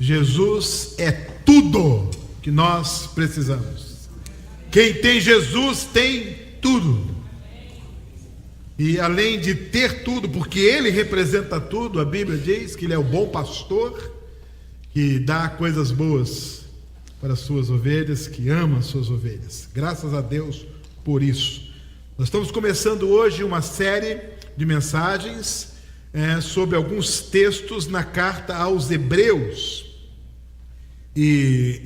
Jesus é tudo que nós precisamos. Quem tem Jesus tem tudo. E além de ter tudo, porque Ele representa tudo, a Bíblia diz que Ele é o bom pastor, que dá coisas boas para as suas ovelhas, que ama as suas ovelhas. Graças a Deus por isso. Nós estamos começando hoje uma série de mensagens sobre alguns textos na carta aos Hebreus. E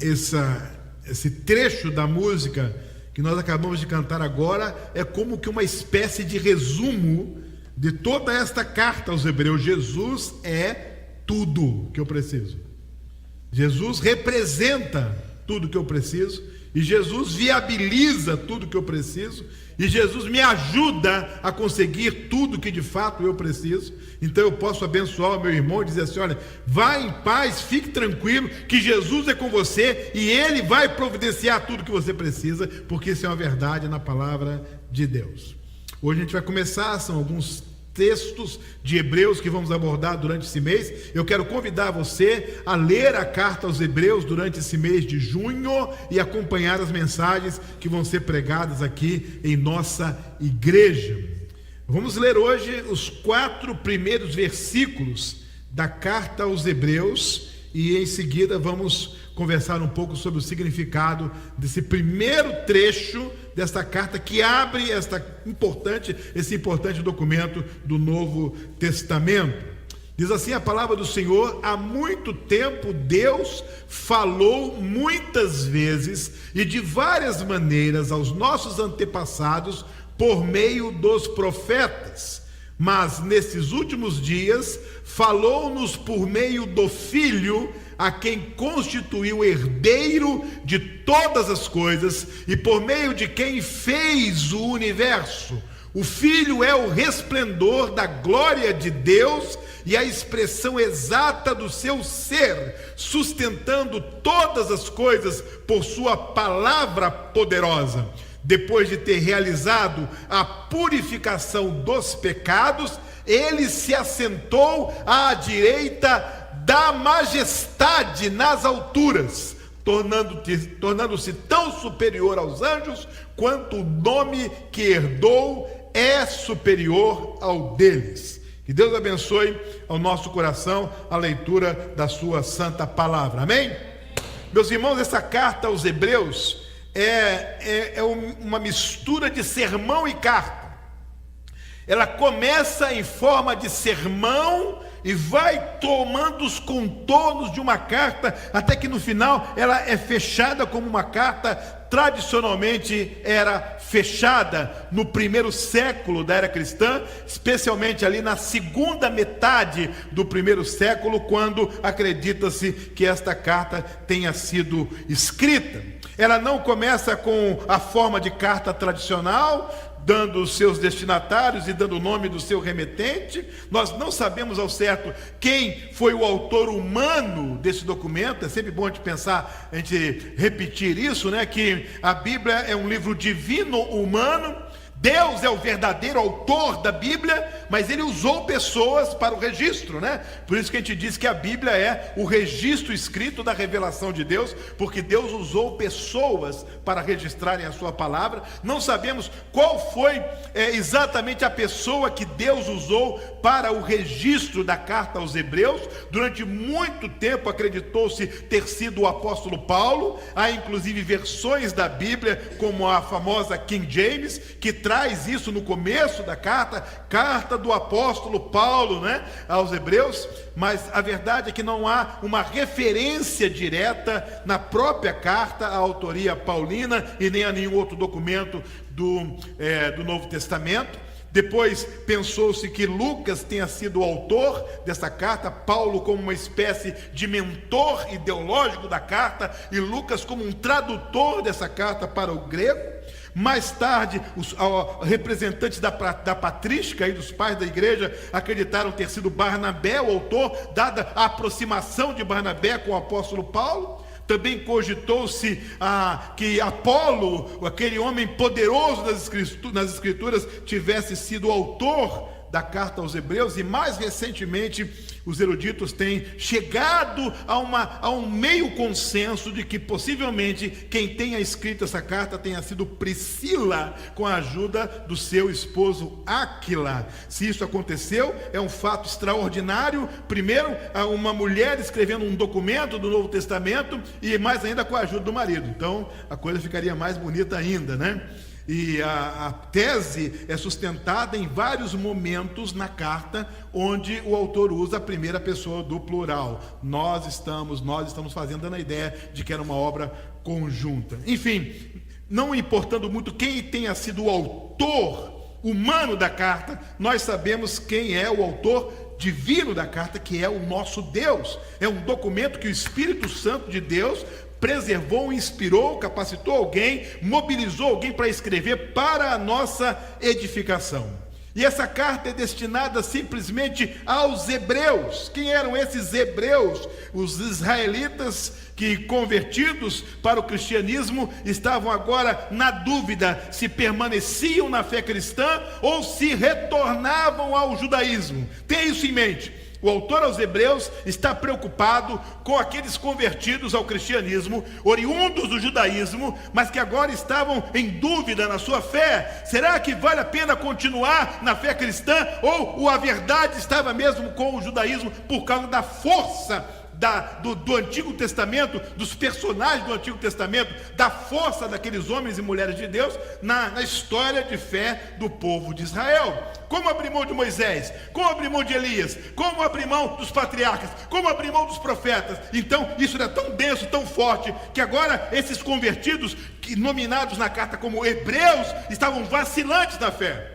esse trecho da música que nós acabamos de cantar agora é como que uma espécie de resumo de toda esta carta aos Hebreus. Jesus é tudo que eu preciso. Jesus representa tudo que eu preciso, e Jesus viabiliza tudo que eu preciso, e Jesus me ajuda a conseguir tudo que de fato eu preciso. Então eu posso abençoar o meu irmão e dizer assim: olha, vá em paz, fique tranquilo, que Jesus é com você e Ele vai providenciar tudo que você precisa, porque isso é uma verdade na palavra de Deus. Hoje a gente vai começar, são alguns textos de Hebreus que vamos abordar durante esse mês. Eu quero convidar você a ler a carta aos Hebreus durante esse mês de junho e acompanhar as mensagens que vão ser pregadas aqui em nossa igreja. Vamos ler hoje os 4 primeiros versículos da carta aos Hebreus e em seguida vamos conversar um pouco sobre o significado desse primeiro trecho desta carta que abre esse importante documento do Novo Testamento. Diz assim a palavra do Senhor: há muito tempo Deus falou muitas vezes e de várias maneiras aos nossos antepassados por meio dos profetas, mas nesses últimos dias falou-nos por meio do Filho, a quem constituiu herdeiro de todas as coisas e por meio de quem fez o universo. O Filho é o resplendor da glória de Deus e a expressão exata do seu ser, sustentando todas as coisas por sua palavra poderosa. Depois de ter realizado a purificação dos pecados, ele se assentou à direita da majestade nas alturas, tornando-se tão superior aos anjos quanto o nome que herdou é superior ao deles. Que Deus abençoe ao nosso coração a leitura da sua santa palavra. Amém? Meus irmãos, essa carta aos Hebreus é uma mistura de sermão e carta. Ela começa em forma de sermão e vai tomando os contornos de uma carta, até que no final ela é fechada como uma carta tradicionalmente era fechada no primeiro século da era cristã, especialmente ali na segunda metade do primeiro século, quando acredita-se que esta carta tenha sido escrita. Ela não começa com a forma de carta tradicional, dando os seus destinatários e dando o nome do seu remetente. Nós não sabemos ao certo quem foi o autor humano desse documento. É sempre bom a gente repetir isso, né? Que a Bíblia é um livro divino humano. Deus é o verdadeiro autor da Bíblia, mas Ele usou pessoas para o registro, né? Por isso que a gente diz que a Bíblia é o registro escrito da revelação de Deus, porque Deus usou pessoas para registrarem a sua palavra. Não sabemos qual foi exatamente a pessoa que Deus usou para o registro da carta aos Hebreus. Durante muito tempo acreditou-se ter sido o apóstolo Paulo. Há inclusive versões da Bíblia, como a famosa King James, que traz isso no começo da carta do apóstolo Paulo, né, aos Hebreus. Mas a verdade é que não há uma referência direta na própria carta à autoria paulina e nem a nenhum outro documento do Novo Testamento. Depois pensou-se que Lucas tenha sido o autor dessa carta, Paulo como uma espécie de mentor ideológico da carta e Lucas como um tradutor dessa carta para o grego. Mais tarde, os representantes da patrística e dos pais da igreja acreditaram ter sido Barnabé o autor, dada a aproximação de Barnabé com o apóstolo Paulo. Também cogitou-se que Apolo, aquele homem poderoso nas escrituras, tivesse sido o autor da carta aos Hebreus, e mais recentemente os eruditos têm chegado a um meio consenso de que possivelmente quem tenha escrito essa carta tenha sido Priscila, com a ajuda do seu esposo Áquila. Se isso aconteceu, é um fato extraordinário. Primeiro, uma mulher escrevendo um documento do Novo Testamento, e mais ainda com a ajuda do marido. Então a coisa ficaria mais bonita ainda, né? E a tese é sustentada em vários momentos na carta, onde o autor usa a primeira pessoa do plural. Nós estamos fazendo, dando a ideia de que era uma obra conjunta. Enfim, não importando muito quem tenha sido o autor humano da carta, nós sabemos quem é o autor divino da carta, que é o nosso Deus. É um documento que o Espírito Santo de Deus preservou, inspirou, capacitou alguém, mobilizou alguém para escrever para a nossa edificação. E essa carta é destinada simplesmente aos hebreus. Quem eram esses hebreus? Os israelitas que, convertidos para o cristianismo, estavam agora na dúvida se permaneciam na fé cristã ou se retornavam ao judaísmo. Tenha isso em mente. O autor aos Hebreus está preocupado com aqueles convertidos ao cristianismo, oriundos do judaísmo, mas que agora estavam em dúvida na sua fé. Será que vale a pena continuar na fé cristã? Ou a verdade estava mesmo com o judaísmo por causa da força do Antigo Testamento, dos personagens do Antigo Testamento, da força daqueles homens e mulheres de Deus na história de fé do povo de Israel? Como abrir mão de Moisés? Como abrir mão de Elias? Como abrir mão dos patriarcas? Como abrir mão dos profetas? Então isso era tão denso, tão forte, que agora esses convertidos, nominados na carta como hebreus, estavam vacilantes na fé.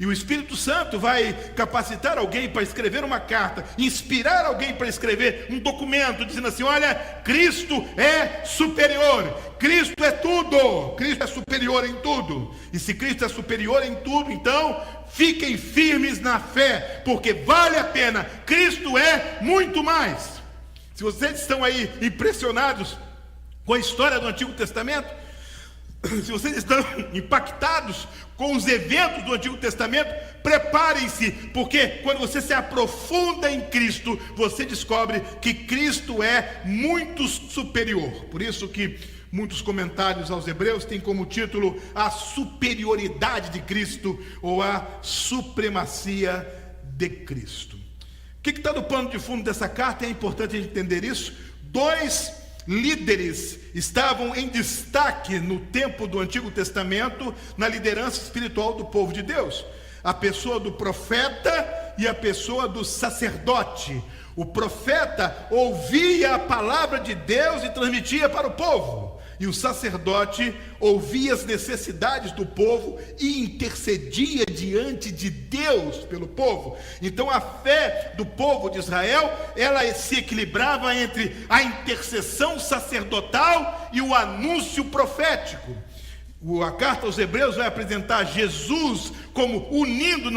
E o Espírito Santo vai capacitar alguém para escrever uma carta, inspirar alguém para escrever um documento, dizendo assim: olha, Cristo é superior, Cristo é tudo, Cristo é superior em tudo. E se Cristo é superior em tudo, então fiquem firmes na fé, porque vale a pena, Cristo é muito mais. Se vocês estão aí impressionados com a história do Antigo Testamento, se vocês estão impactados com os eventos do Antigo Testamento, preparem-se, porque quando você se aprofunda em Cristo, você descobre que Cristo é muito superior. Por isso que muitos comentários aos Hebreus têm como título a superioridade de Cristo, ou a supremacia de Cristo. O que está no pano de fundo dessa carta? É importante a gente entender isso. Dois líderes estavam em destaque no tempo do Antigo Testamento na liderança espiritual do povo de Deus: a pessoa do profeta e a pessoa do sacerdote. O profeta ouvia a palavra de Deus e transmitia para o povo, e o sacerdote ouvia as necessidades do povo e intercedia diante de Deus pelo povo. Então a fé do povo de Israel, ela se equilibrava entre a intercessão sacerdotal e o anúncio profético. A carta aos Hebreus vai apresentar Jesus como unindo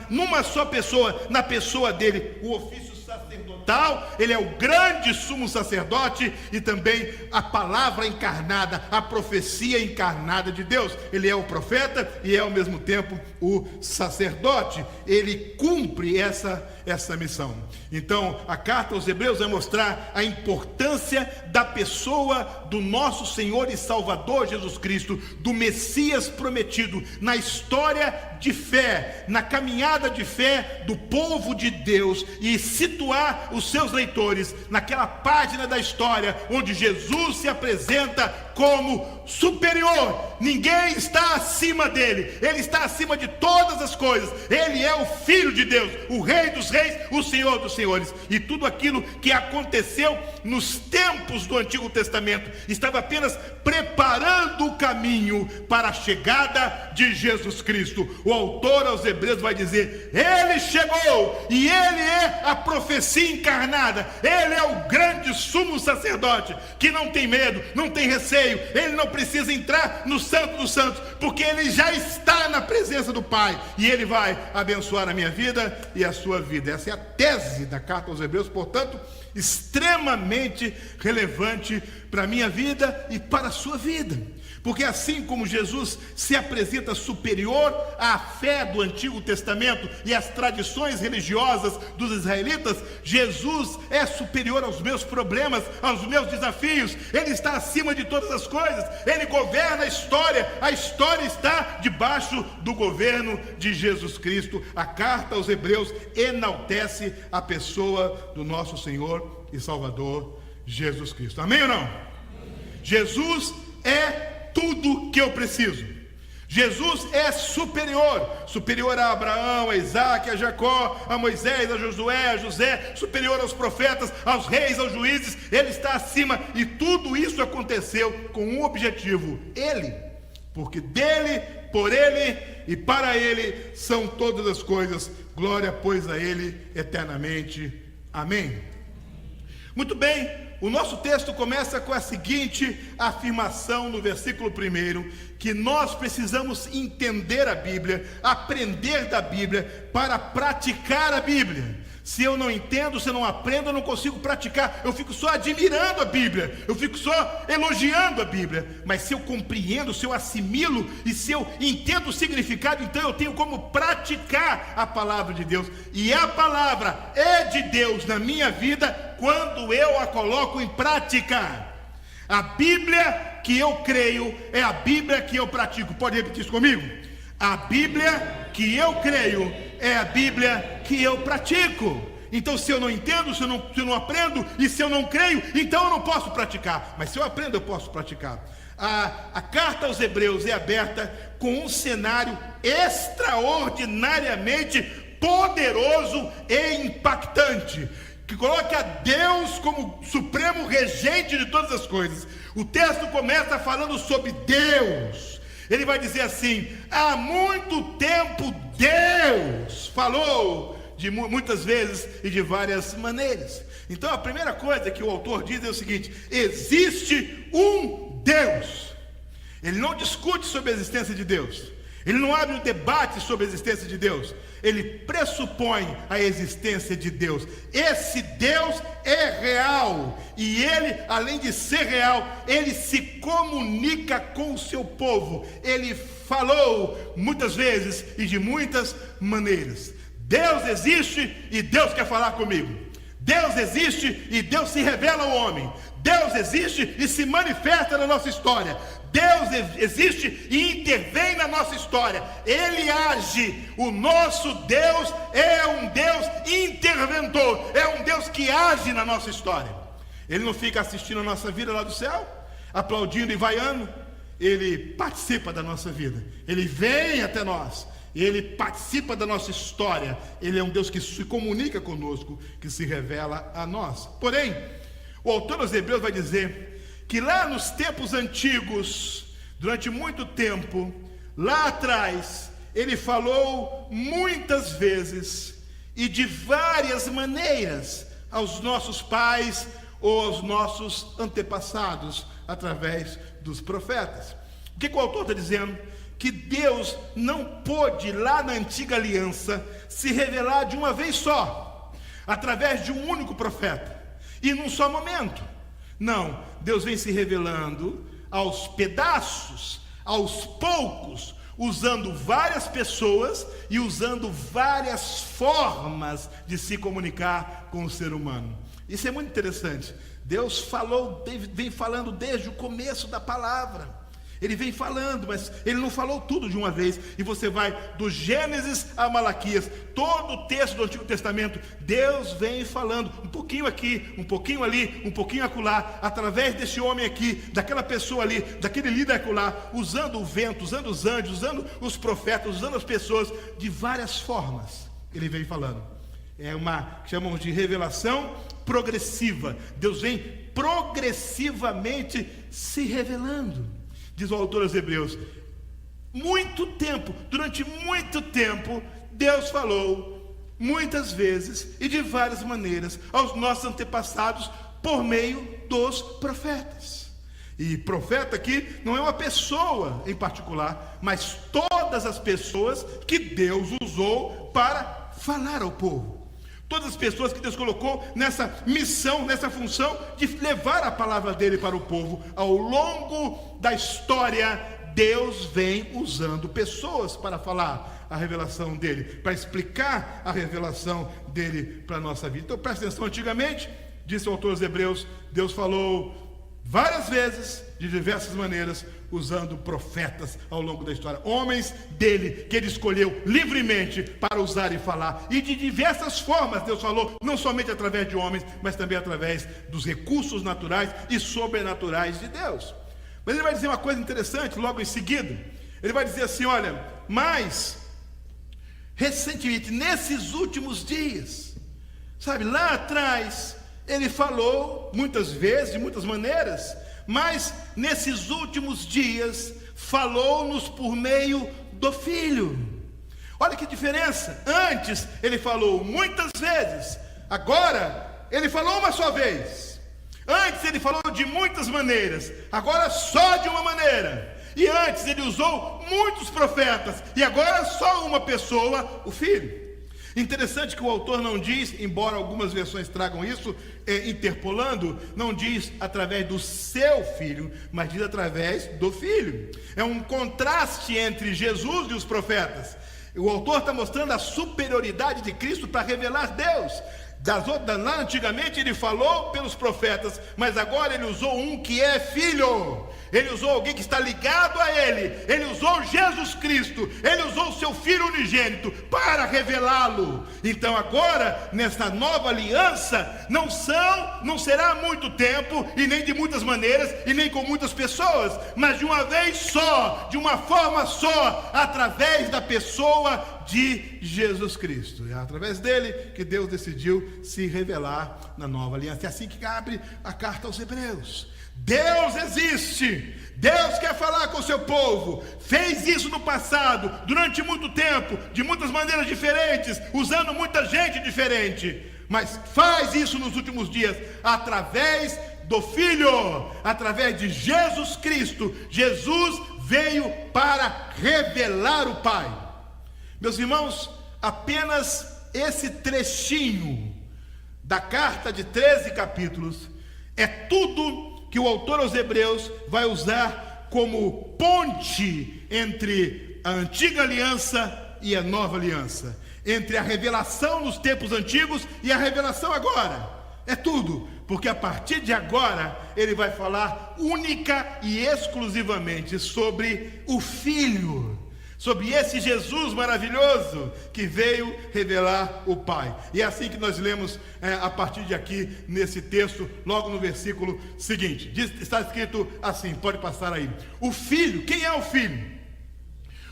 numa só pessoa, na pessoa dele, o ofício sacerdotal. Ele é o grande sumo sacerdote e também a palavra encarnada, a profecia encarnada de Deus. Ele é o profeta e é ao mesmo tempo o sacerdote. Ele cumpre essa missão. Então a carta aos Hebreus vai mostrar a importância da pessoa do nosso Senhor e Salvador Jesus Cristo, do Messias prometido, na história de fé, na caminhada de fé do povo de Deus, e situar os seus leitores naquela página da história onde Jesus se apresenta como superior. Ninguém está acima dele, ele está acima de todas as coisas. Ele é o Filho de Deus, o Rei dos Reis, o Senhor dos Senhores. E tudo aquilo que aconteceu nos tempos do Antigo Testamento estava apenas preparando o caminho para a chegada de Jesus Cristo. O autor aos Hebreus vai dizer: ele chegou e ele é a profecia encarnada. Ele é o grande sumo sacerdote que não tem medo, não tem receio. Ele não precisa entrar no Santo dos Santos, porque ele já está na presença do Pai, e ele vai abençoar a minha vida e a sua vida. Essa é a tese da carta aos Hebreus. Portanto, extremamente relevante para a minha vida e para a sua vida. Porque assim como Jesus se apresenta superior à fé do Antigo Testamento e às tradições religiosas dos israelitas, Jesus é superior aos meus problemas, aos meus desafios. Ele está acima de todas as coisas. Ele governa a história está debaixo do governo de Jesus Cristo. A carta aos Hebreus enaltece a pessoa do nosso Senhor e Salvador Jesus Cristo. Amém ou não? Amém. Jesus é tudo que eu preciso. Jesus é superior a Abraão, a Isaac, a Jacó, a Moisés, a Josué, a José, superior aos profetas, aos reis, aos juízes. Ele está acima, e tudo isso aconteceu com um objetivo: Ele, porque dele, por ele e para ele são todas as coisas. Glória, pois, a ele eternamente. Amém. Muito bem. O nosso texto começa com a seguinte afirmação no versículo 1, que nós precisamos entender a Bíblia, aprender da Bíblia para praticar a Bíblia. Se eu não entendo, se eu não aprendo, eu não consigo praticar. Eu fico só admirando a Bíblia, eu fico só elogiando a Bíblia. Mas se eu compreendo, se eu assimilo e se eu entendo o significado, então eu tenho como praticar a palavra de Deus. E a palavra é de Deus na minha vida quando eu a coloco em prática. A Bíblia que eu creio é a Bíblia que eu pratico. Pode repetir isso comigo? A Bíblia que eu creio é a Bíblia que eu pratico. Então, se eu não entendo, se eu não aprendo e se eu não creio, então eu não posso praticar. Mas se eu aprendo, eu posso praticar. A carta aos Hebreus é aberta com um cenário extraordinariamente poderoso e impactante, que coloca a Deus como supremo regente de todas as coisas. O texto começa falando sobre Deus. Ele vai dizer assim: há muito tempo Deus falou, de muitas vezes e de várias maneiras. Então a primeira coisa que o autor diz é o seguinte: existe um Deus. Ele não discute sobre a existência de Deus, ele não abre um debate sobre a existência de Deus, ele pressupõe a existência de Deus. Esse Deus é real, e ele, além de ser real, ele se comunica com o seu povo. Ele falou muitas vezes e de muitas maneiras. Deus existe e Deus quer falar comigo. Deus existe e Deus se revela ao homem. Deus existe e se manifesta na nossa história. Deus existe e intervém na nossa história. Ele age. O nosso Deus é um Deus interventor, é um Deus que age na nossa história. Ele não fica assistindo a nossa vida lá do céu, aplaudindo e vaiando. Ele participa da nossa vida, ele vem até nós, ele participa da nossa história. Ele é um Deus que se comunica conosco, que se revela a nós. Porém, o autor dos Hebreus vai dizer que lá nos tempos antigos, durante muito tempo, lá atrás, ele falou muitas vezes e de várias maneiras aos nossos pais ou aos nossos antepassados, através dos profetas. O que o autor está dizendo? Que Deus não pôde, lá na antiga aliança, se revelar de uma vez só, através de um único profeta, e num só momento. Não, Deus vem se revelando aos pedaços, aos poucos, usando várias pessoas e usando várias formas de se comunicar com o ser humano. Isso é muito interessante. Deus vem falando desde o começo da palavra. Ele vem falando, mas ele não falou tudo de uma vez. E você vai do Gênesis a Malaquias, todo o texto do Antigo Testamento, Deus vem falando, um pouquinho aqui, um pouquinho ali, um pouquinho acolá, através desse homem aqui, daquela pessoa ali, daquele líder acolá, usando o vento, usando os anjos, usando os profetas, usando as pessoas, de várias formas. Ele vem falando. É uma, chamamos de revelação progressiva. Deus vem progressivamente se revelando. Diz o autor aos Hebreus, durante muito tempo, Deus falou muitas vezes e de várias maneiras aos nossos antepassados por meio dos profetas. E profeta aqui não é uma pessoa em particular, mas todas as pessoas que Deus usou para falar ao povo. Todas as pessoas que Deus colocou nessa missão, nessa função de levar a palavra dele para o povo. Ao longo da história, Deus vem usando pessoas para falar a revelação dele, para explicar a revelação dele para a nossa vida. Então presta atenção, antigamente, disse o autor aos Hebreus, Deus falou várias vezes, de diversas maneiras, usando profetas ao longo da história, homens dele, que ele escolheu livremente para usar e falar, e de diversas formas Deus falou, não somente através de homens, mas também através dos recursos naturais e sobrenaturais de Deus. Mas ele vai dizer uma coisa interessante logo em seguida. Ele vai dizer assim, olha, mas recentemente, nesses últimos dias, sabe, lá atrás ele falou muitas vezes, de muitas maneiras, mas nesses últimos dias falou-nos por meio do Filho. Olha que diferença. Antes ele falou muitas vezes, agora ele falou uma só vez. Antes ele falou de muitas maneiras, agora só de uma maneira. E antes ele usou muitos profetas, e agora só uma pessoa, o Filho. Interessante que o autor não diz, embora algumas versões tragam isso, interpolando, não diz através do seu Filho, mas diz através do Filho. É um contraste entre Jesus e os profetas. O autor está mostrando a superioridade de Cristo para revelar Deus. Lá antigamente ele falou pelos profetas, mas agora ele usou um que é Filho. Ele usou alguém que está ligado a ele. Ele usou Jesus Cristo. Ele usou o seu Filho unigênito para revelá-lo. Então agora, nessa nova aliança, não será muito tempo, e nem de muitas maneiras, e nem com muitas pessoas, mas de uma vez só, de uma forma só, através da pessoa de Jesus Cristo. É através dele que Deus decidiu se revelar na nova aliança. É assim que abre a carta aos Hebreus. Deus existe, Deus quer falar com o seu povo, fez isso no passado, durante muito tempo, de muitas maneiras diferentes, usando muita gente diferente, mas faz isso nos últimos dias, através do Filho, através de Jesus Cristo. Jesus veio para revelar o Pai. Meus irmãos, apenas esse trechinho da carta de 13 capítulos é tudo que o autor aos Hebreus vai usar como ponte entre a antiga aliança e a nova aliança, entre a revelação nos tempos antigos e a revelação agora. É tudo, porque a partir de agora ele vai falar única e exclusivamente sobre o Filho, sobre esse Jesus maravilhoso que veio revelar o Pai. E é assim que nós lemos a partir de aqui, nesse texto, logo no versículo seguinte. Está escrito assim, pode passar aí. O Filho, quem é o Filho?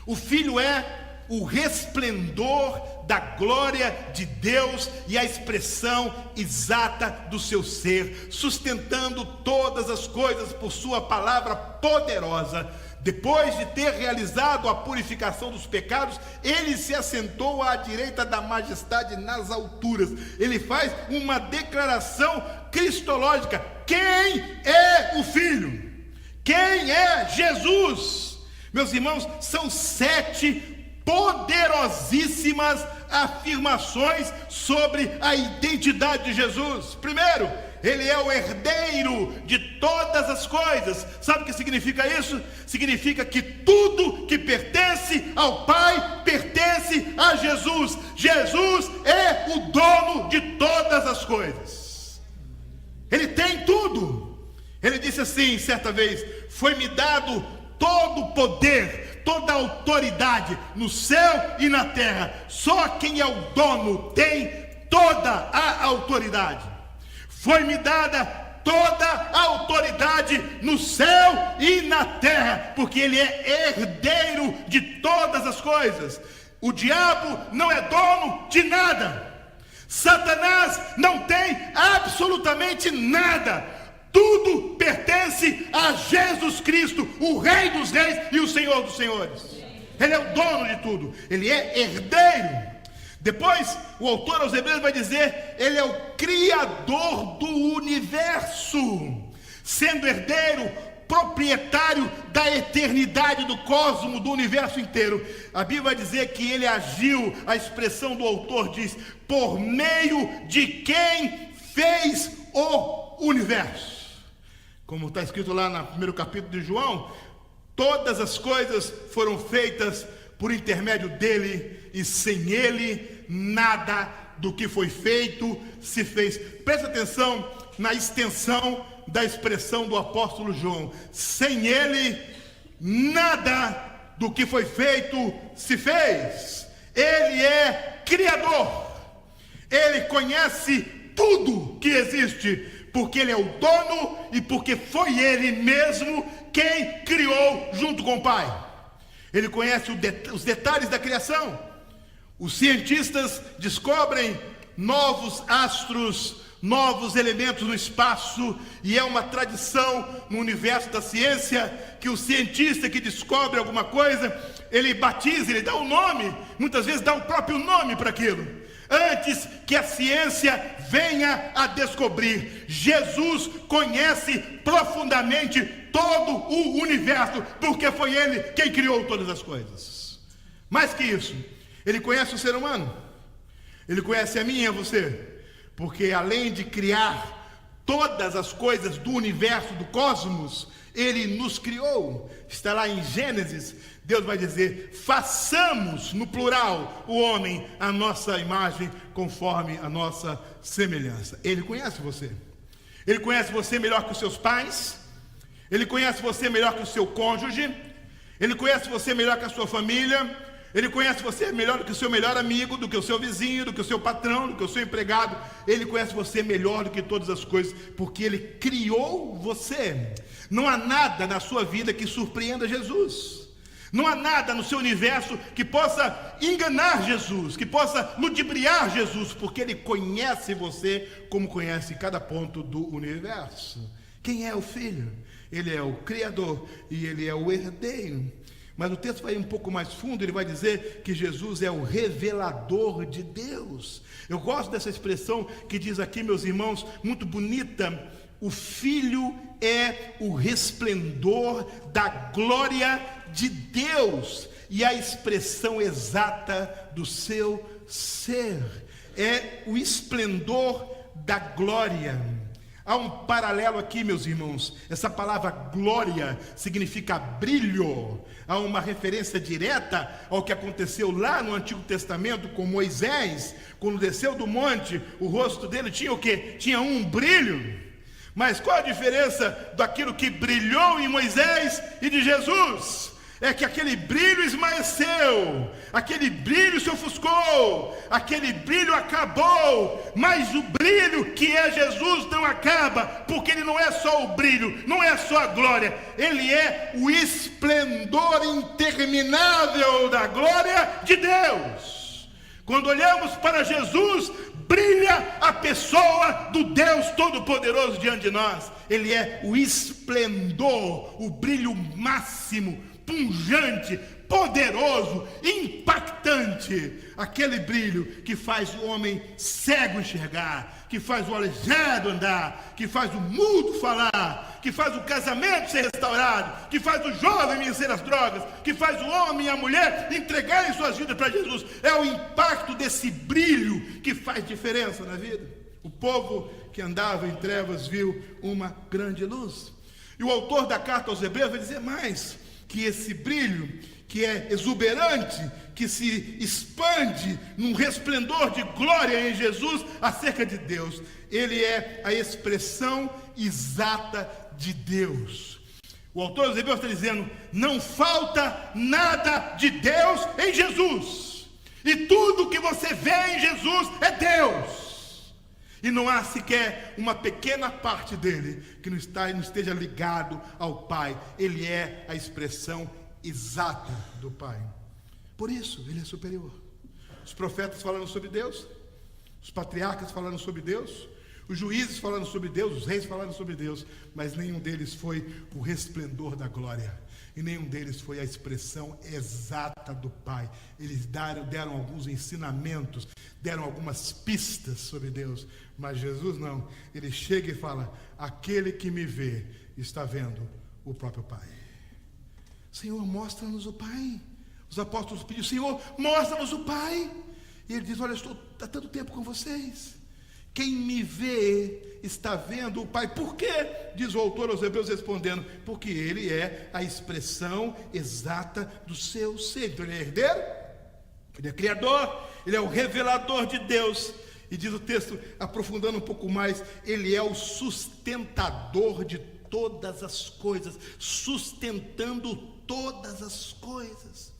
O Filho é o resplendor da glória de Deus e a expressão exata do seu ser, sustentando todas as coisas por sua palavra poderosa. Depois de ter realizado a purificação dos pecados, ele se assentou à direita da majestade nas alturas. Ele faz uma declaração cristológica. Quem é o Filho? Quem é Jesus? Meus irmãos, são 7 poderosíssimas afirmações sobre a identidade de Jesus. Primeiro, ele é o herdeiro de todas as coisas. Sabe o que significa isso? Significa que tudo que pertence ao Pai pertence a Jesus. Jesus é o dono de todas as coisas. Ele tem tudo. Ele disse assim certa vez: foi-me dado todo o poder, toda a autoridade no céu e na terra. Só quem é o dono tem toda a autoridade. Foi-me dada toda a autoridade no céu e na terra, porque ele é herdeiro de todas as coisas. O diabo não é dono de nada. Satanás não tem absolutamente nada. Tudo pertence a Jesus Cristo, o Rei dos Reis e o Senhor dos Senhores. Ele é o dono de tudo. Ele é herdeiro. Depois, o autor aos Hebreus vai dizer: ele é o Criador do universo. Sendo herdeiro, proprietário da eternidade do cosmos, do universo inteiro. A Bíblia vai dizer que ele agiu, a expressão do autor diz, por meio de quem fez o universo. Como está escrito lá no primeiro capítulo de João, todas as coisas foram feitas por intermédio dele, e sem ele nada do que foi feito se fez. Presta atenção na extensão da expressão do apóstolo João. Sem ele nada do que foi feito se fez. Ele é criador, ele conhece tudo que existe, porque ele é o dono e porque foi ele mesmo quem criou junto com o Pai. Ele conhece os detalhes da criação. Os cientistas descobrem novos astros, novos elementos no espaço, e é uma tradição no universo da ciência que o cientista que descobre alguma coisa, ele batiza, ele dá um nome, muitas vezes dá o próprio nome para aquilo, antes que a ciência venha a descobrir. Jesus conhece profundamente todo o universo, porque foi ele quem criou todas as coisas. Mais que isso, ele conhece o ser humano, ele conhece a mim e a você, porque além de criar todas as coisas do universo, do cosmos, ele nos criou. Está lá em Gênesis, Deus vai dizer, façamos, no plural, o homem à nossa imagem, conforme a nossa semelhança. Ele conhece você. Ele conhece você melhor que os seus pais. Ele conhece você melhor que o seu cônjuge. Ele conhece você melhor que a sua família. Ele conhece você melhor do que o seu melhor amigo, do que o seu vizinho, do que o seu patrão, do que o seu empregado. Ele conhece você melhor do que todas as coisas, porque ele criou você. Não há nada na sua vida que surpreenda Jesus. Não há nada no seu universo que possa enganar Jesus, que possa ludibriar Jesus, porque ele conhece você como conhece cada ponto do universo. Quem é o Filho? Ele é o Criador e ele é o herdeiro. Mas o texto vai um pouco mais fundo, ele vai dizer que Jesus é o revelador de Deus. Eu gosto dessa expressão que diz aqui, meus irmãos, muito bonita. O Filho é o resplendor da glória de Deus e a expressão exata do seu ser. É o esplendor da glória. Há um paralelo aqui, meus irmãos. Essa palavra glória significa brilho. Há uma referência direta ao que aconteceu lá no Antigo Testamento com Moisés. Quando desceu do monte, o rosto dele tinha o quê? Tinha um brilho. Mas qual a diferença daquilo que brilhou em Moisés e de Jesus? É que aquele brilho esmaeceu, aquele brilho se ofuscou, aquele brilho acabou, mas o brilho que é Jesus não acaba, porque ele não é só o brilho, não é só a glória, ele é o esplendor interminável da glória de Deus. Quando olhamos para Jesus, brilha a pessoa do Deus Todo-Poderoso diante de nós. Ele é o esplendor, o brilho máximo, pungente, poderoso, impactante, aquele brilho que faz o homem cego enxergar, que faz o aleijado andar, que faz o mudo falar, que faz o casamento ser restaurado, que faz o jovem vencer as drogas, que faz o homem e a mulher entregarem suas vidas para Jesus. É o impacto desse brilho que faz diferença na vida. O povo que andava em trevas viu uma grande luz. E o autor da carta aos Hebreus vai dizer mais, que esse brilho, que é exuberante, que se expande num resplendor de glória em Jesus acerca de Deus, ele é a expressão exata de Deus. O autor dos Hebreus está dizendo, não falta nada de Deus em Jesus, e tudo que você vê em Jesus é Deus, e não há sequer uma pequena parte dele que não esteja ligado ao Pai. Ele é a expressão exata do Pai. Por isso, ele é superior. Os profetas falando sobre Deus, os patriarcas falando sobre Deus, os juízes falando sobre Deus, os reis falando sobre Deus, mas nenhum deles foi o resplendor da glória, e nenhum deles foi a expressão exata do Pai. Eles deram alguns ensinamentos, deram algumas pistas sobre Deus, mas Jesus não. Ele chega e fala, aquele que me vê está vendo o próprio Pai. Senhor, mostra-nos o Pai. Os apóstolos pediram: Senhor, mostra-nos o Pai. E ele diz: olha, eu estou há tanto tempo com vocês. Quem me vê está vendo o Pai. Por quê? Diz o autor aos Hebreus respondendo: porque ele é a expressão exata do seu ser. Então ele é herdeiro, ele é criador, ele é o revelador de Deus. E diz o texto, aprofundando um pouco mais, ele é o sustentador de todas as coisas, sustentando todas as coisas.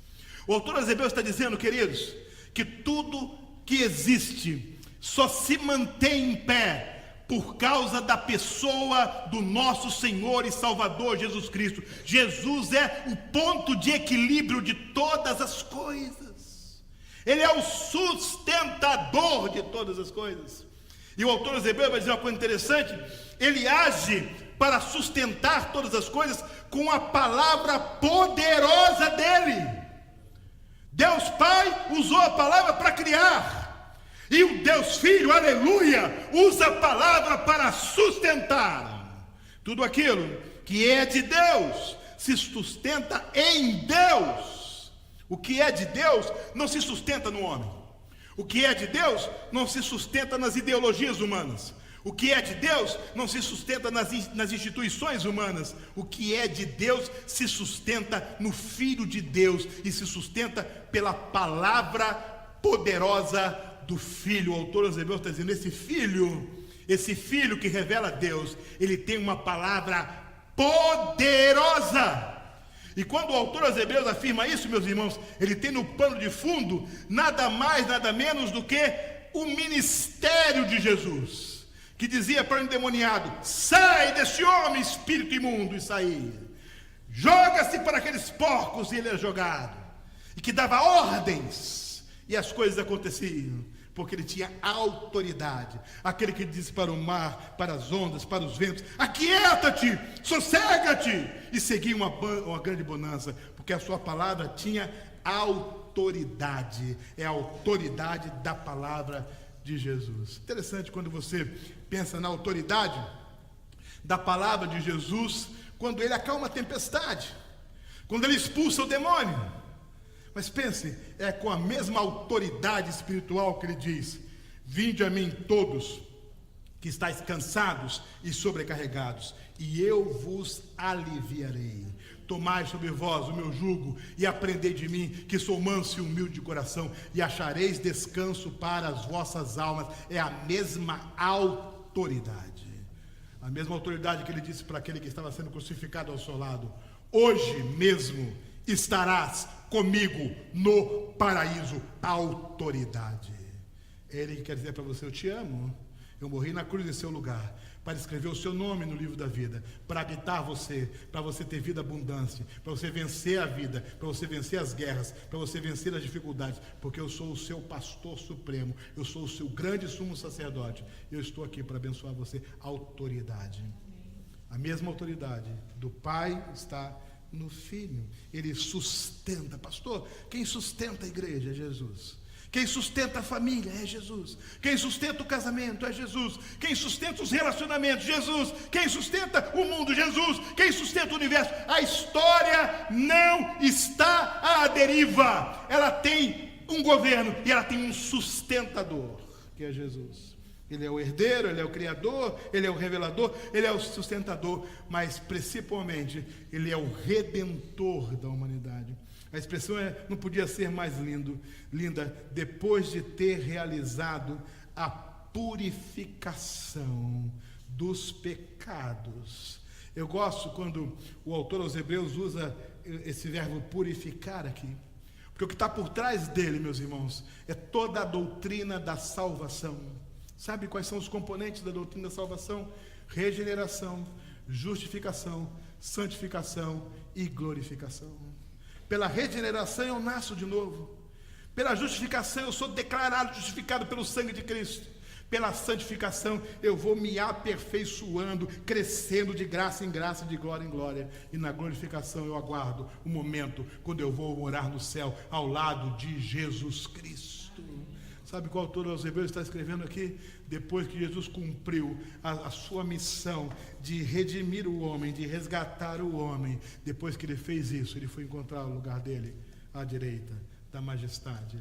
O autor aos Hebreus está dizendo, queridos, que tudo que existe só se mantém em pé por causa da pessoa do nosso Senhor e Salvador Jesus Cristo. Jesus é o ponto de equilíbrio de todas as coisas. Ele é o sustentador de todas as coisas. E o autor aos Hebreus vai dizer uma coisa interessante: ele age para sustentar todas as coisas com a palavra poderosa dele. Deus Pai usou a palavra para criar, e o Deus Filho, aleluia, usa a palavra para sustentar. Tudo aquilo que é de Deus se sustenta em Deus. O que é de Deus não se sustenta no homem. O que é de Deus não se sustenta nas ideologias humanas. O que é de Deus não se sustenta nas instituições humanas. O que é de Deus se sustenta no Filho de Deus e se sustenta pela palavra poderosa do Filho. O autor aos Hebreus está dizendo: esse filho que revela Deus, ele tem uma palavra poderosa. E quando o autor aos Hebreus afirma isso, meus irmãos, ele tem no pano de fundo nada mais, nada menos do que o ministério de Jesus, que dizia para o endemoniado: sai desse homem, espírito imundo, e saía. Joga-se para aqueles porcos, e ele era jogado. E que dava ordens, e as coisas aconteciam, porque ele tinha autoridade. Aquele que disse para o mar, para as ondas, para os ventos: aquieta-te, sossega-te, e seguia uma grande bonança, porque a sua palavra tinha autoridade. É a autoridade da palavra de Jesus. Interessante quando você pensa na autoridade da palavra de Jesus, quando ele acalma a tempestade, quando ele expulsa o demônio. Mas pense, é com a mesma autoridade espiritual que ele diz: vinde a mim todos que estáis cansados e sobrecarregados, e eu vos aliviarei. Tomai sobre vós o meu jugo e aprendei de mim, que sou manso e humilde de coração, e achareis descanso para as vossas almas. É a mesma autoridade. A mesma autoridade que ele disse para aquele que estava sendo crucificado ao seu lado: hoje mesmo estarás comigo no paraíso. Autoridade. Ele quer dizer para você: eu te amo, eu morri na cruz em seu lugar, para escrever o seu nome no livro da vida, para habitar você, para você ter vida abundante, para você vencer a vida, para você vencer as guerras, para você vencer as dificuldades, porque eu sou o seu pastor supremo, eu sou o seu grande sumo sacerdote, eu estou aqui para abençoar você. Autoridade. A mesma autoridade do Pai está no Filho. Ele sustenta. Pastor, quem sustenta a igreja é Jesus. Quem sustenta a família é Jesus. Quem sustenta o casamento é Jesus. Quem sustenta os relacionamentos, Jesus. Quem sustenta o mundo, Jesus. Quem sustenta o universo. A história não está à deriva. Ela tem um governo e ela tem um sustentador, que é Jesus. Ele é o herdeiro, ele é o criador, ele é o revelador, ele é o sustentador, mas principalmente ele é o redentor da humanidade. A expressão não podia ser mais linda, depois de ter realizado a purificação dos pecados. Eu gosto quando o autor aos Hebreus usa esse verbo purificar aqui, porque o que está por trás dele, meus irmãos, é toda a doutrina da salvação. Sabe quais são os componentes da doutrina da salvação? Regeneração, justificação, santificação e glorificação. Pela regeneração eu nasço de novo. Pela justificação eu sou declarado justificado pelo sangue de Cristo. Pela santificação eu vou me aperfeiçoando, crescendo de graça em graça, de glória em glória. E na glorificação eu aguardo o momento quando eu vou morar no céu ao lado de Jesus Cristo. Sabe qual autor aos Hebreus está escrevendo aqui? Depois que Jesus cumpriu a sua missão de redimir o homem, de resgatar o homem, depois que ele fez isso, ele foi encontrar o lugar dele à direita da majestade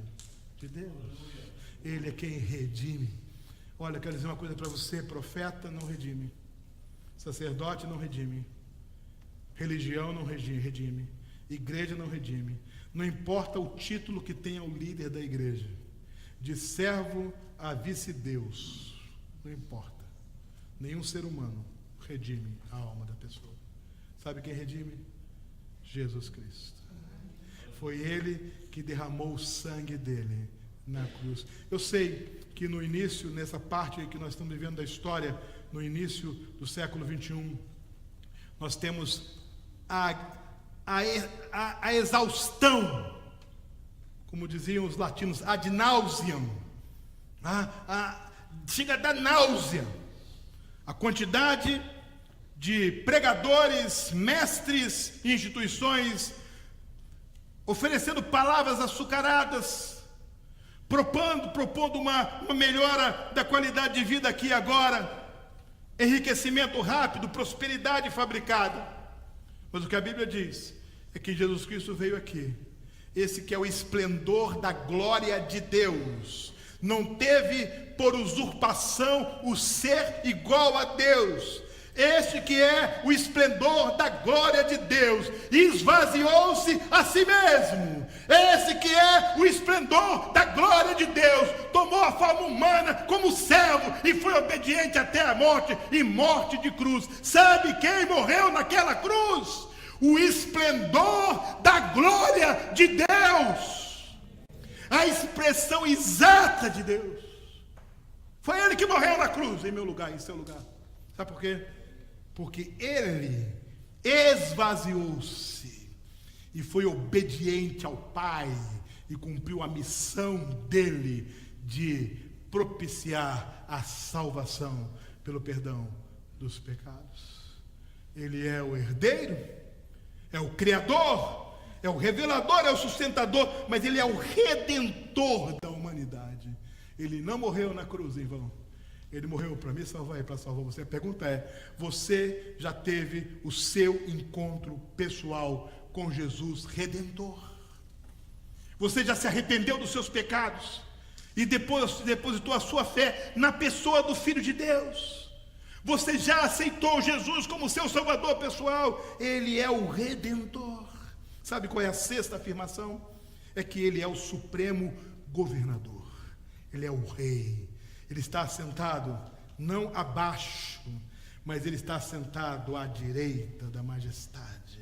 de Deus. Ele é quem redime. Olha, quero dizer uma coisa para você: profeta não redime, sacerdote não redime, religião não redime, igreja não redime. Não importa o título que tenha o líder da igreja, de servo a vice-deus, não importa. Nenhum ser humano redime a alma da pessoa. Sabe quem redime? Jesus Cristo. Foi Ele que derramou o sangue dele na cruz. Eu sei que no início, nessa parte que nós estamos vivendo da história, no início do século 21, nós temos a exaustão, como diziam os latinos, ad nauseam, chega a dar náusea, a quantidade de pregadores, mestres, instituições, oferecendo palavras açucaradas, propondo uma melhora da qualidade de vida aqui e agora, enriquecimento rápido, prosperidade fabricada. Mas o que a Bíblia diz é que Jesus Cristo veio aqui, esse que é o esplendor da glória de Deus, não teve por usurpação o ser igual a Deus. Este que é o esplendor da glória de Deus, esvaziou-se a si mesmo. Esse que é o esplendor da glória de Deus, tomou a forma humana como servo e foi obediente até a morte, e morte de cruz. Sabe quem morreu naquela cruz? O esplendor da glória de Deus, a expressão exata de Deus. Foi Ele que morreu na cruz em meu lugar, em seu lugar. Sabe por quê? Porque Ele esvaziou-se e foi obediente ao Pai e cumpriu a missão dele de propiciar a salvação pelo perdão dos pecados. Ele é o herdeiro, é o criador, é o revelador, é o sustentador, mas Ele é o redentor da humanidade. Ele não morreu na cruz em vão. Ele morreu para me salvar e para salvar você. A pergunta é: você já teve o seu encontro pessoal com Jesus Redentor? Você já se arrependeu dos seus pecados e depois depositou a sua fé na pessoa do Filho de Deus? Você já aceitou Jesus como seu Salvador pessoal? Ele é o Redentor. Sabe qual é a sexta afirmação? É que Ele é o supremo governador. Ele é o Rei. Ele está assentado não abaixo, mas Ele está assentado à direita da majestade.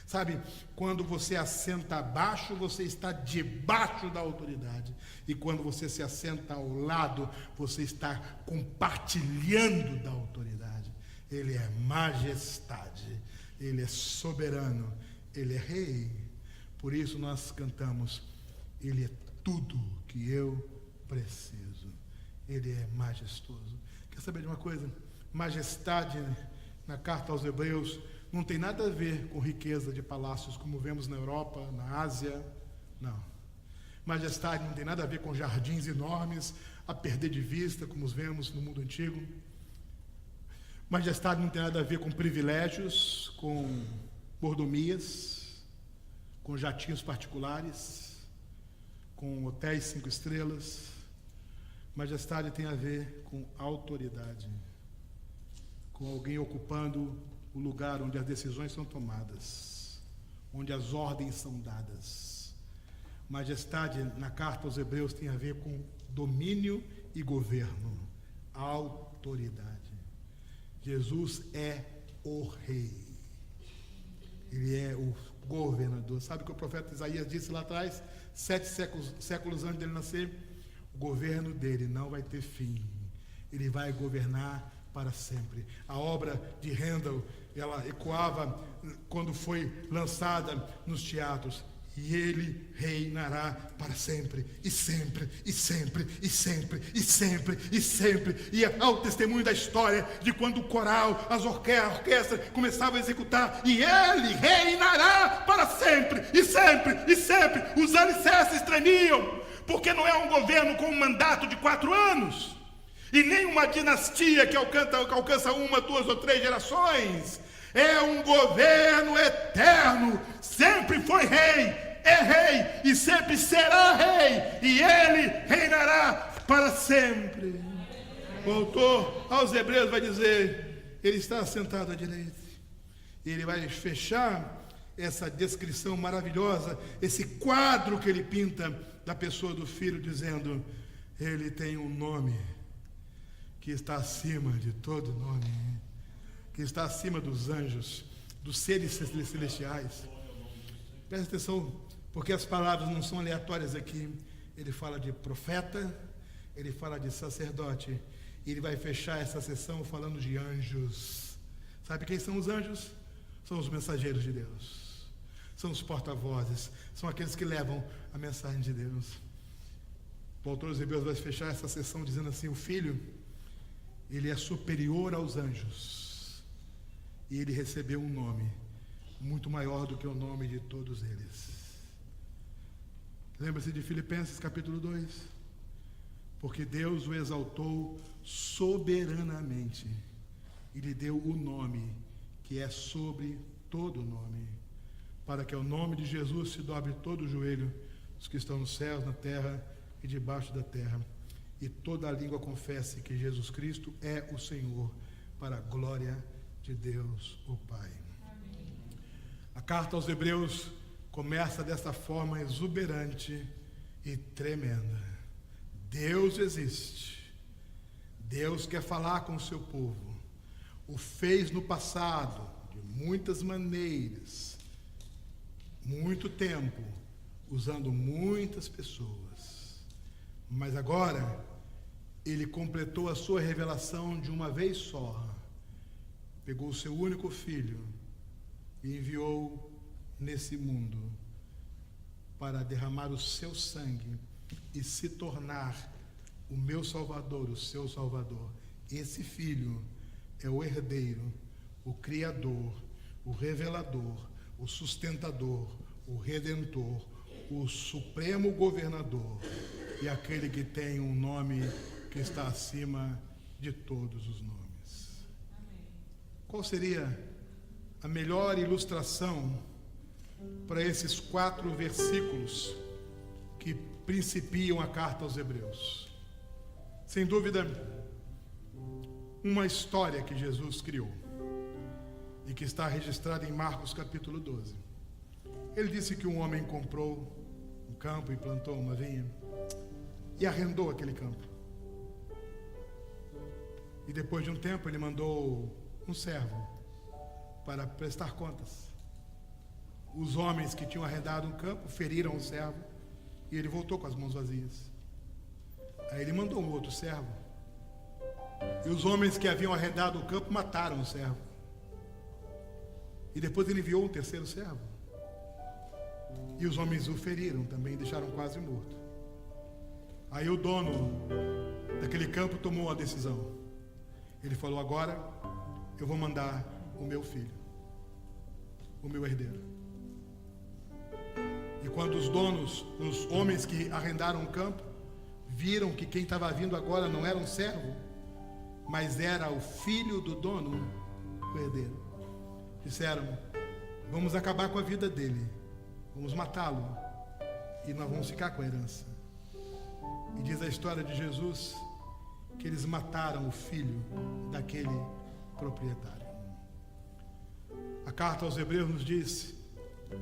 Sabe, quando você assenta abaixo, você está debaixo da autoridade. E quando você se assenta ao lado, você está compartilhando da autoridade. Ele é majestade, Ele é soberano, Ele é Rei. Por isso nós cantamos: Ele é tudo que eu preciso. Ele é majestoso. Quer saber de uma coisa? Majestade, na carta aos Hebreus, não tem nada a ver com riqueza de palácios, como vemos na Europa, na Ásia. Não. Majestade não tem nada a ver com jardins enormes, a perder de vista, como os vemos no mundo antigo. Majestade não tem nada a ver com privilégios, com mordomias, com jatinhos particulares, com hotéis 5 estrelas. Majestade tem a ver com autoridade, com alguém ocupando o lugar onde as decisões são tomadas, onde as ordens são dadas. Majestade, na carta aos Hebreus, tem a ver com domínio e governo, autoridade. Jesus é o Rei, Ele é o governador. Sabe o que o profeta Isaías disse lá atrás, 7 séculos antes dele nascer? O governo dele não vai ter fim. Ele vai governar para sempre. A obra de Handel, ela ecoava quando foi lançada nos teatros. E Ele reinará para sempre, e sempre, e sempre, e sempre, e sempre, e sempre. E há o testemunho da história de quando o coral, a orquestra começava a executar, e Ele reinará para sempre, e sempre, e sempre. Os alicerces tremiam, porque não é um governo com um mandato de 4 anos, e nem uma dinastia que alcança 1, 2 ou 3 gerações. É um governo eterno, sempre foi rei, é rei e sempre será rei, e ele reinará para sempre. O autor aos Hebreus vai dizer: ele está sentado à direita. E ele vai fechar essa descrição maravilhosa, esse quadro que ele pinta da pessoa do Filho, dizendo: ele tem um nome que está acima de todo nome, que está acima dos anjos, dos seres celestiais. Presta atenção, porque as palavras não são aleatórias aqui. Ele fala de profeta, ele fala de sacerdote, e ele vai fechar essa sessão falando de anjos. Sabe quem são os anjos? São os mensageiros de Deus, são os porta-vozes, são aqueles que levam a mensagem de Deus. O autor dos Hebreus vai fechar essa sessão dizendo assim: o Filho, ele é superior aos anjos, e ele recebeu um nome muito maior do que o nome de todos eles. Lembra-se de Filipenses capítulo 2? Porque Deus o exaltou soberanamente e lhe deu o nome que é sobre todo nome, para que ao nome de Jesus se dobre todo o joelho dos que estão nos céus, na terra e debaixo da terra, e toda a língua confesse que Jesus Cristo é o Senhor, para a glória de Deus o Pai. Amém. A carta aos Hebreus começa dessa forma exuberante e tremenda. Deus existe. Deus quer falar com o seu povo. O fez no passado, de muitas maneiras, muito tempo, usando muitas pessoas. Mas agora, ele completou a sua revelação de uma vez só. Pegou o seu único filho e enviou nesse mundo para derramar o seu sangue e se tornar o meu Salvador, o seu Salvador. Esse filho é o herdeiro, o criador, o revelador, o sustentador, o redentor, o supremo governador e aquele que tem um nome que está acima de todos os nomes. Qual seria a melhor ilustração para esses 4 versículos que principiam a carta aos Hebreus? Sem dúvida, uma história que Jesus criou e que está registrada em Marcos capítulo 12. Ele disse que um homem comprou um campo e plantou uma vinha e arrendou aquele campo. E depois de um tempo ele mandou um servo para prestar contas. Os homens que tinham arrendado um campo feriram o servo e ele voltou com as mãos vazias. Aí ele mandou um outro servo. E os homens que haviam arrendado o campo mataram o servo. E depois ele enviou um terceiro servo. E os homens o feriram também, deixaram quase morto. Aí o dono daquele campo tomou a decisão. Ele falou: agora eu vou mandar o meu filho, o meu herdeiro. E quando os donos, os homens que arrendaram o campo, viram que quem estava vindo agora não era um servo, mas era o filho do dono, o herdeiro, disseram: vamos acabar com a vida dele, vamos matá-lo e nós vamos ficar com a herança. E diz a história de Jesus que eles mataram o filho daquele proprietário. A carta aos Hebreus nos diz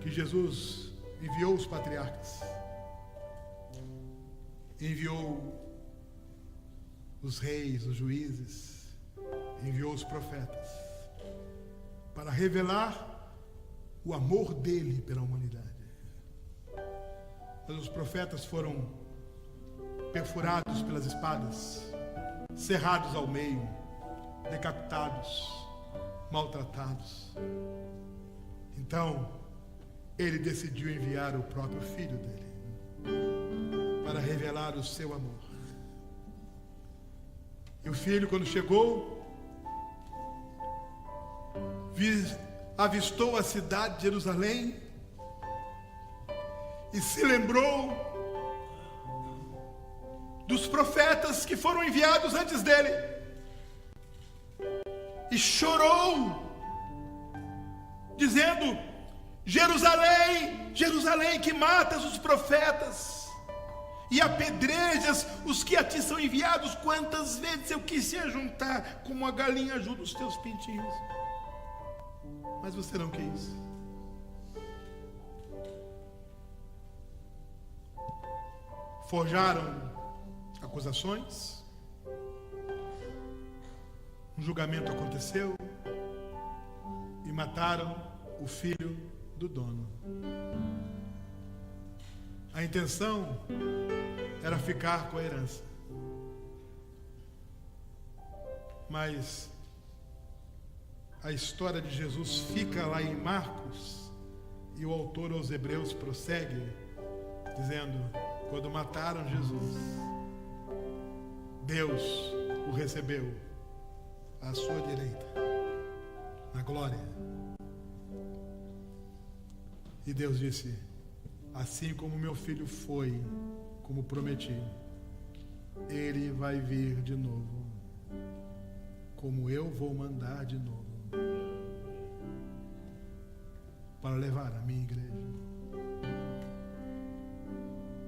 que Jesus enviou os patriarcas, enviou os reis, os juízes, enviou os profetas para revelar o amor dele pela humanidade. Mas os profetas foram perfurados pelas espadas, cerrados ao meio, decapitados, maltratados. Então, ele decidiu enviar o próprio filho dele para revelar o seu amor. E o filho, quando chegou, avistou a cidade de Jerusalém e se lembrou dos profetas que foram enviados antes dele, e chorou, dizendo: Jerusalém, Jerusalém, que matas os profetas e apedrejas os que a ti são enviados, quantas vezes eu quis se ajuntar como a galinha ajuda os teus pintinhos, mas você não quis. Forjaram acusações, um julgamento aconteceu e mataram o filho do dono. A intenção era ficar com a herança, mas a história de Jesus fica lá em Marcos, e o autor aos Hebreus prossegue dizendo: quando mataram Jesus, Deus o recebeu à sua direita, na glória. E Deus disse: assim como meu filho foi, como prometi, ele vai vir de novo, como eu vou mandar de novo, para levar a minha igreja.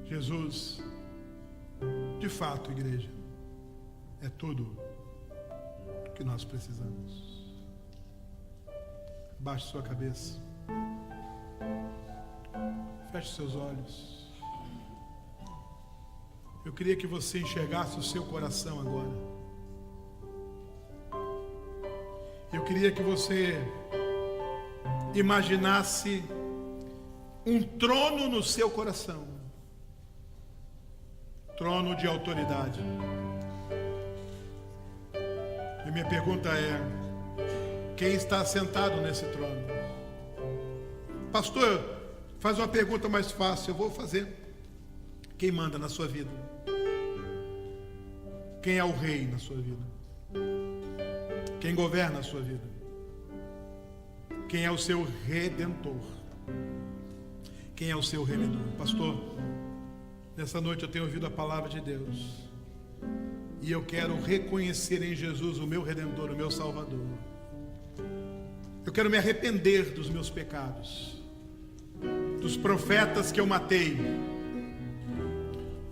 Jesus, de fato, igreja, é tudo que nós precisamos. Baixe sua cabeça, feche seus olhos. Eu queria que você enxergasse o seu coração agora. Eu queria que você imaginasse um trono no seu coração, trono de autoridade. E minha pergunta é: quem está sentado nesse trono? Pastor, faz uma pergunta mais fácil. Eu vou fazer. Quem manda na sua vida? Quem é o rei na sua vida? Quem governa a sua vida? Quem é o seu redentor? Quem é o seu remedor? Pastor, nessa noite eu tenho ouvido a palavra de Deus, e eu quero reconhecer em Jesus o meu Redentor, o meu Salvador. Eu quero me arrepender dos meus pecados, dos profetas que eu matei,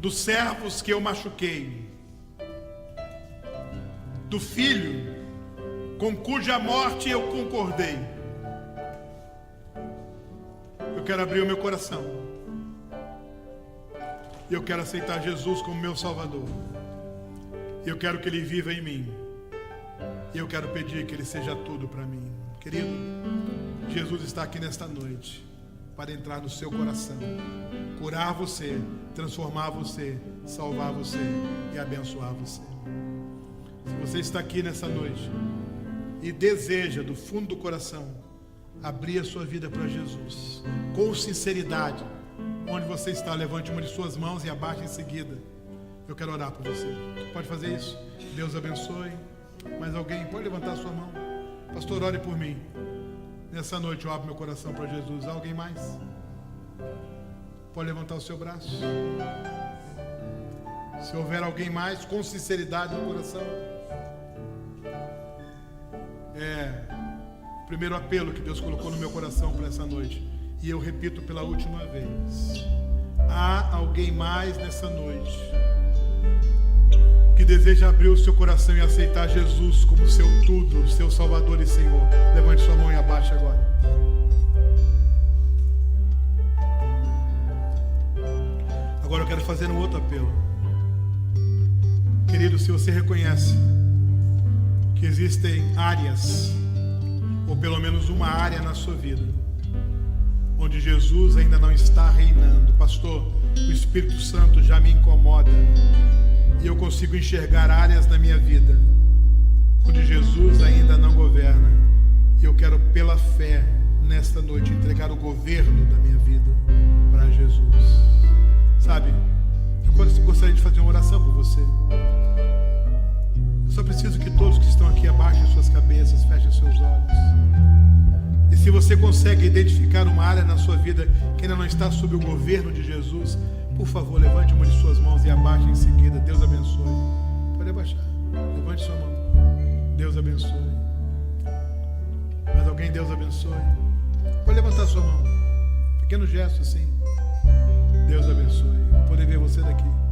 dos servos que eu machuquei, do filho com cuja morte eu concordei. Eu quero abrir o meu coração, e eu quero aceitar Jesus como meu Salvador. Eu quero que Ele viva em mim, e eu quero pedir que Ele seja tudo para mim. Querido, Jesus está aqui nesta noite para entrar no seu coração, curar você, transformar você, salvar você e abençoar você. Se você está aqui nessa noite e deseja do fundo do coração abrir a sua vida para Jesus, com sinceridade, onde você está, levante uma de suas mãos e abaixe em seguida. Eu quero orar por você. Pode fazer isso? Deus abençoe. Mais alguém? Pode levantar a sua mão. Pastor, ore por mim. Nessa noite eu abro meu coração para Jesus. Alguém mais? Pode levantar o seu braço. Se houver alguém mais, com sinceridade no coração. O primeiro apelo que Deus colocou no meu coração para essa noite. E eu repito pela última vez: há alguém mais nessa noite que deseja abrir o seu coração e aceitar Jesus como seu tudo, seu Salvador e Senhor? Levante sua mão e abaixe agora. Agora eu quero fazer um outro apelo. Querido, se você reconhece que existem áreas, ou pelo menos uma área na sua vida, onde Jesus ainda não está reinando. Pastor, o Espírito Santo já me incomoda, e eu consigo enxergar áreas da minha vida onde Jesus ainda não governa, e eu quero, pela fé, nesta noite, entregar o governo da minha vida para Jesus. Sabe, eu gostaria de fazer uma oração por você. Eu só preciso que todos que estão aqui abaixem suas cabeças, fechem seus olhos. E se você consegue identificar uma área na sua vida que ainda não está sob o governo de Jesus, por favor, levante uma de suas mãos e abaixe em seguida. Deus abençoe. Pode abaixar. Levante sua mão. Deus abençoe. Mais alguém? Deus abençoe. Pode levantar sua mão. Pequeno gesto assim. Deus abençoe. Vou poder ver você daqui.